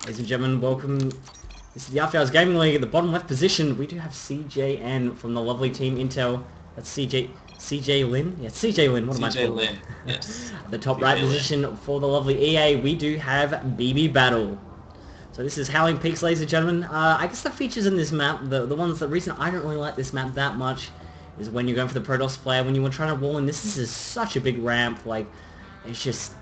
Ladies and gentlemen, welcome. This is the After Hours Gaming League. At the bottom left position, we do have CJN from the lovely team Intel. That's CJ Lin? Yeah, CJ Lin. What am I CJ talking Lin, about? yes. At the top CJ right Lin. position for the lovely EA, we do have BB Battle. So this is Howling Peaks, ladies and gentlemen. I guess the features in this map, the reason I don't really like this map that much is when you're going for the Protoss player, when you were trying to wall in, this is such a big ramp, like, it's just,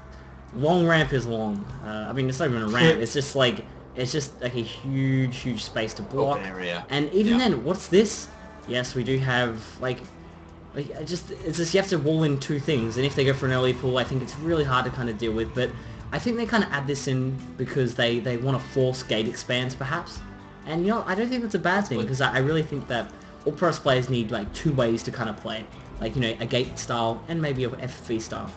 long ramp is long. I mean, it's not even a ramp, it's just like a huge space to block. Open area. And even then, what's this? Yes, we do have, it's just you have to wall in two things, and if they go for an early pull, I think it's really hard to kind of deal with, but I think they kind of add this in because they want to force gate expands, perhaps. And, you know, I don't think that's a bad thing, because I really think that all Protoss players need, like, two ways to kind of play. Like, you know, a gate style and maybe a FFV style.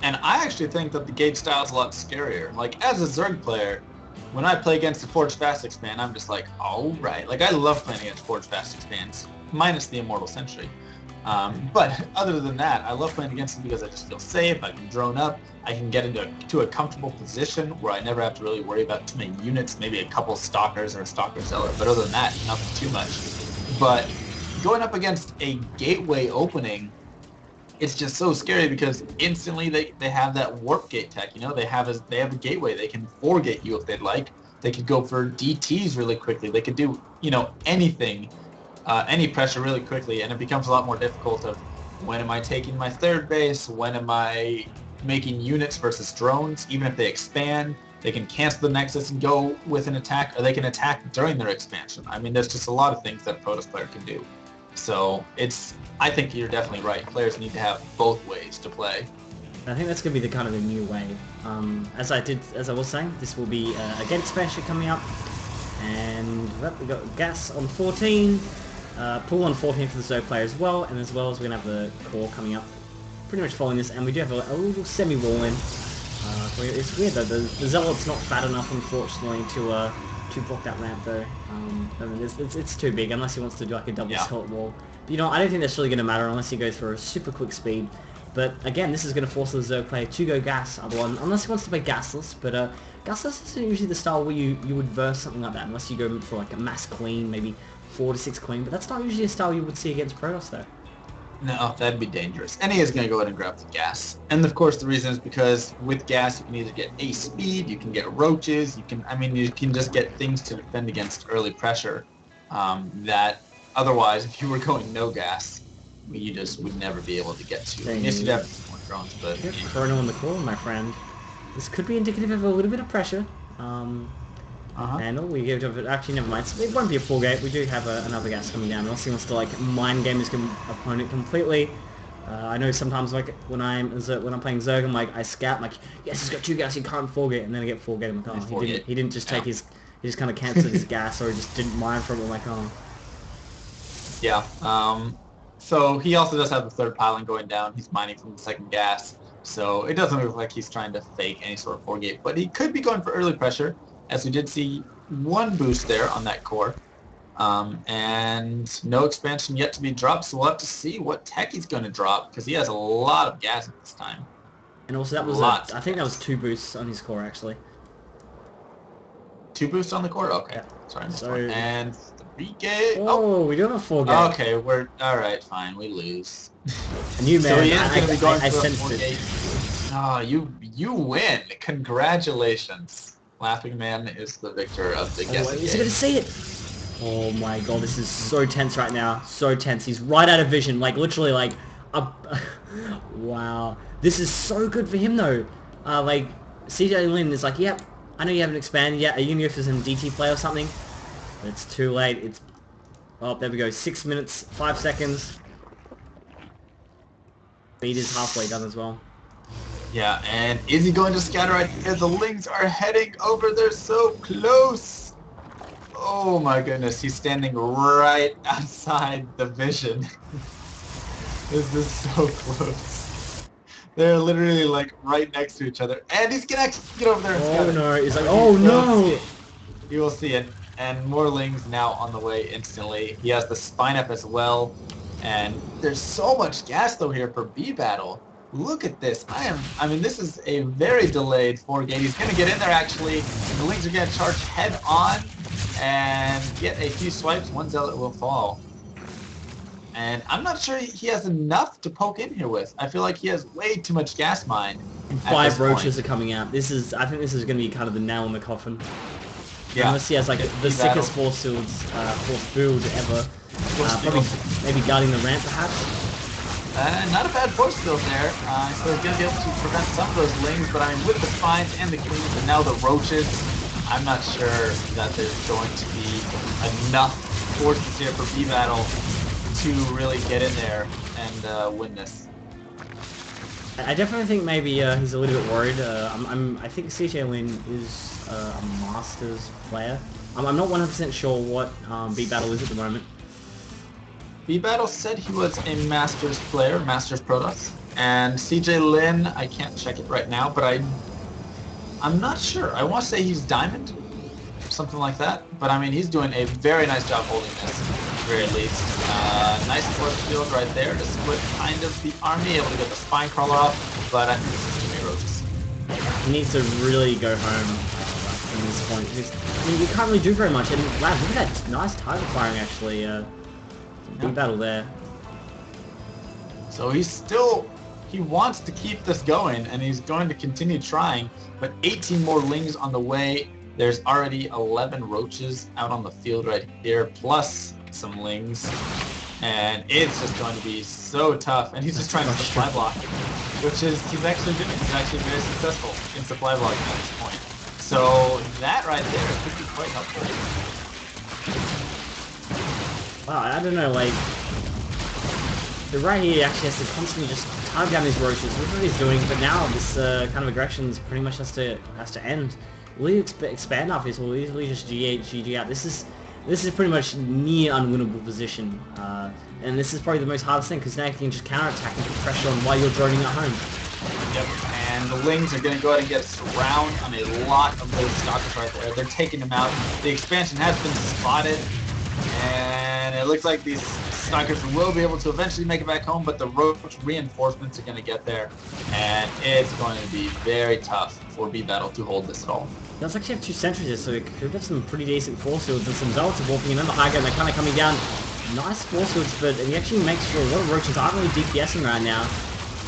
And I actually think that the gate style is a lot scarier. Like, as a Zerg player, when I play against the Forge Fast Expand, I'm just like, alright. Like, I love playing against Forge Fast Expands, minus the Immortal Sentry. But other than that, I love playing against them because I just feel safe, I can drone up, I can get into a comfortable position where I never have to really worry about too many units, maybe a couple stalkers or a stalker zealot, but other than that, nothing too much. But going up against a gateway opening, it's just so scary because instantly they have that warp gate tech, you know, they have a gateway, they can 4-gate you if they'd like, they could go for DTs really quickly, they could do, you know, anything, any pressure really quickly, and it becomes a lot more difficult of when am I taking my third base, when am I making units versus drones, even if they expand, they can cancel the Nexus and go with an attack, or they can attack during their expansion. I mean, there's just a lot of things that a Protoss player can do. So I think you're definitely right. Players need to have both ways to play. I think that's going to be the kind of the new way. As I was saying, this will be a gate expansion coming up, and we got gas on 14, pull on 14 for the Zerg player as well as we're going to have the core coming up, pretty much following this, and we do have a little semi-wall in. It's weird though, the Zealot's not fat enough, unfortunately, to block that ramp though. I mean, it's too big unless he wants to do like a double Zealot wall. But, you know, I don't think that's really going to matter unless he goes for a super quick speed. But again, this is going to force the Zerg player to go gas, unless he wants to play gasless. But gasless isn't usually the style where you would verse something like that, unless you go for like a mass clean, maybe 4 to 6 clean. But that's not usually a style you would see against Protoss though. No, that'd be dangerous. And he is going to go ahead and grab the gas. And of course the reason is because with gas you can either get ace speed, you can get roaches, you can just get things to defend against early pressure that otherwise if you were going no gas, you just would never be able to get to. Yes, you'd have more drones, but... Yep, Chrono in the core, my friend. This could be indicative of a little bit of pressure. And we give it, actually never mind, it won't be a full gate, we do have another gas coming down, unless he wants to like mind game his opponent completely. I know sometimes like when I'm playing Zerg, I'm like, I scout, I'm like, yes, he's got 2 gas, he can't 4-gate, and then I get 4-gate, I'm like, oh, he didn't just take his, he just kind of cancelled his gas, or he just didn't mind from it, I'm like, oh. Yeah, so he also does have the third piling going down, he's mining from the second gas, so it doesn't look like he's trying to fake any sort of 4-gate, but he could be going for early pressure, as we did see one boost there on that core, and no expansion yet to be dropped, so we'll have to see what tech he's going to drop, because he has a lot of gas at this time. And also that was, I think that was 2 boosts on his core, actually. 2 boosts on the core? Okay. Yeah. Sorry, I missed one. And 3-gate. Oh, we do have a 4-gate. Okay, we're... Alright, fine, we lose. And you, man, so he is going to be going for a sensed 4-gate. Oh, you win. Congratulations. Laughing Man is the victor of the guessing game. Is he going to see it? Oh my god, this is so tense right now. So tense. He's right out of vision. Like, literally, like... wow. This is so good for him, though. Like, CJ Lin is like, yep, I know you haven't expanded yet. Are you going to go for some DT play or something? But it's too late. It's... Oh, there we go. 6 minutes, 5 seconds. Beat is halfway done as well. Yeah, and is he going to scatter right here? The Lings are heading over. They're so close. Oh my goodness, he's standing right outside the vision. This is so close. They're literally like right next to each other. And he's gonna actually get over there and scatter. Oh no, he's like, oh no! You will see it. And more Lings now on the way instantly. He has the spine up as well. And there's so much gas though here for B battle. look at this. I mean, this is a very delayed 4-gate. He's going to get in there, actually. The Lings are going to charge head on and get a few swipes. One Zealot will fall. And I'm not sure he has enough to poke in here with. I feel like he has way too much gas mine. 5 roaches are coming out. I think this is going to be kind of the nail in the coffin. Yeah. Unless he has like the sickest force build ever. Probably maybe guarding the ramp perhaps. Not a bad force field there. So he's going to be able to prevent some of those Lings, but I mean, with the spines and the cleans and now the roaches, I'm not sure that there's going to be enough forces here for B-Battle to really get in there and win this. I definitely think maybe he's a little bit worried. I think CJ Lin is a Masters player. I'm not 100% sure what B-Battle is at the moment. B-Battle said he was a Masters player, Masters Protoss, and CJ Lin, I can't check it right now, but I'm not sure. I want to say he's Diamond, something like that, but I mean, he's doing a very nice job holding this, at the very least. Nice force field right there to split kind of the army, able to get the spine crawler off, but I think this is too many roaches. He needs to really go home from this point. I mean, you can't really do very much, and wow, look at that nice target firing actually. Big battle there. So he wants to keep this going, and he's going to continue trying, but 18 more Lings on the way. There's already 11 roaches out on the field right here, plus some Lings, and it's just going to be so tough, and he's just trying to supply block, which is he's actually doing. He's actually very successful in supply blocking at this point. So that right there could be quite helpful. Wow, I don't know, like, the right here actually has to constantly just target down these roaches, which is what he's doing, but now this kind of aggression pretty much has to end. Will he expand after this, or will he easily just G8, GG out? This is pretty much near unwinnable position, and this is probably the most hardest thing, because now you can just counterattack and put pressure on while you're droning at home. Yep, and the Lings are going to go ahead and get surround on a lot of those stalkers right there. They're taking them out. The expansion has been spotted, and it looks like these stalkers will be able to eventually make it back home, but the roach reinforcements are going to get there, and it's going to be very tough for B-Battle to hold this at all. He does actually have 2 sentries here, so it could have some pretty decent force fields, and some Zealots are walking in on the high ground. They're kind of coming down. Nice force fields, but he actually makes sure a lot of roaches aren't really DPSing right now,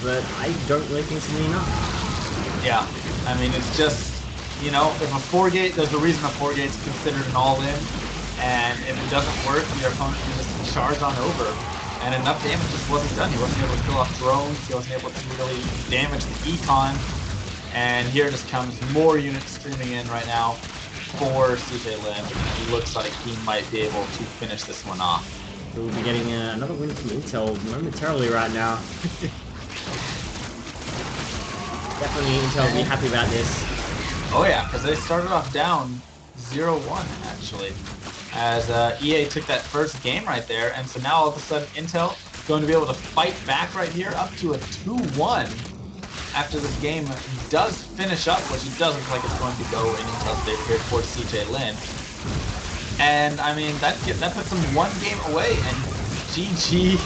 but I don't really think it's going to be enough. Yeah, I mean, it's just, you know, if a 4-gate, there's a reason a 4-gate is considered an all-in, and if it doesn't work, your opponent can just charge on over, and enough damage just wasn't done. He wasn't able to kill off drones, he wasn't able to really damage the econ, and here just comes more units streaming in right now for CJ Lin, and it looks like he might be able to finish this one off. We'll be getting another win from Intel momentarily right now. Definitely Intel will be happy about this. Oh yeah, because they started off down 0-1 actually, as EA took that first game right there, and so now all of a sudden Intel is going to be able to fight back right here up to a 2-1 after this game does finish up, which it does look like it's going to go in Intel's favor here towards CJ Lin. And I mean, that puts them 1 game away, and GG